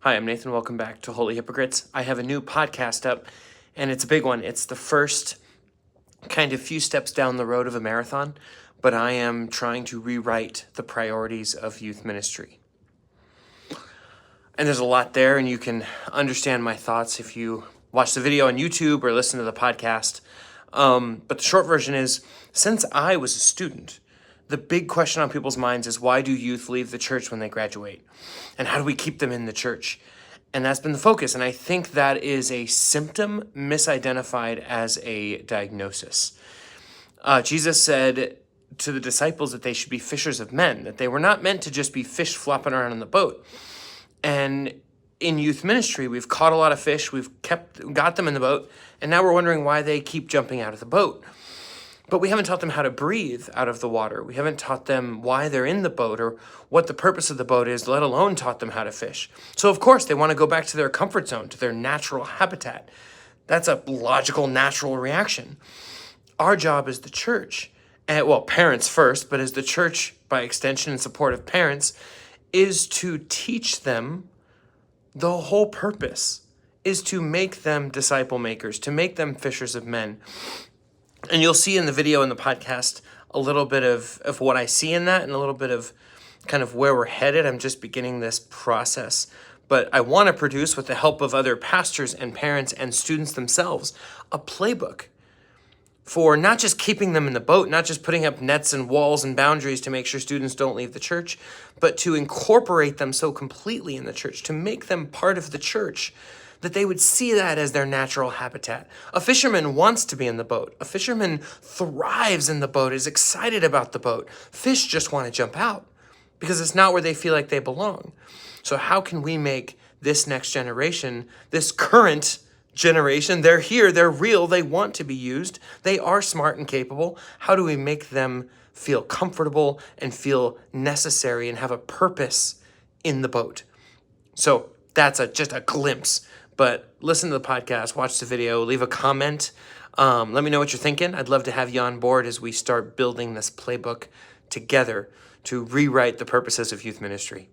Hi, I'm Nathan. Welcome back to Holy Hypocrites. I have a new podcast up, and it's a big one. It's the first kind of few steps down the road of a marathon, but I am trying to rewrite the priorities of youth ministry. And there's a lot there, and you can understand my thoughts if you watch the video on YouTube or listen to the podcast. But the short version is, since I was a student, the big question on people's minds is, why do youth leave the church when they graduate? And how do we keep them in the church? And that's been the focus. And I think that is a symptom misidentified as a diagnosis. Jesus said to the disciples that they should be fishers of men, that they were not meant to just be fish flopping around in the boat. And in youth ministry, we've caught a lot of fish, we've got them in the boat, and now we're wondering why they keep jumping out of the boat. But we haven't taught them how to breathe out of the water. We haven't taught them why they're in the boat or what the purpose of the boat is, let alone taught them how to fish. So of course they want to go back to their comfort zone, to their natural habitat. That's a logical, natural reaction. Our job as the church, and well, parents first, but as the church by extension and support of parents, is to teach them the whole purpose, is to make them disciple makers, to make them fishers of men. And you'll see in the video and the podcast a little bit of what I see in that and a little bit of kind of where we're headed. I'm just beginning this process. But I want to produce, with the help of other pastors and parents and students themselves, a playbook for not just keeping them in the boat, not just putting up nets and walls and boundaries to make sure students don't leave the church, but to incorporate them so completely in the church, to make them part of the church, that they would see that as their natural habitat. A fisherman wants to be in the boat. A fisherman thrives in the boat, is excited about the boat. Fish just want to jump out because it's not where they feel like they belong. So how can we make this next generation, this current generation, they're here, they're real, they want to be used, they are smart and capable. How do we make them feel comfortable and feel necessary and have a purpose in the boat? So that's just a glimpse. But listen to the podcast, watch the video, leave a comment. Let me know what you're thinking. I'd love to have you on board as we start building this playbook together to rewrite the purposes of youth ministry.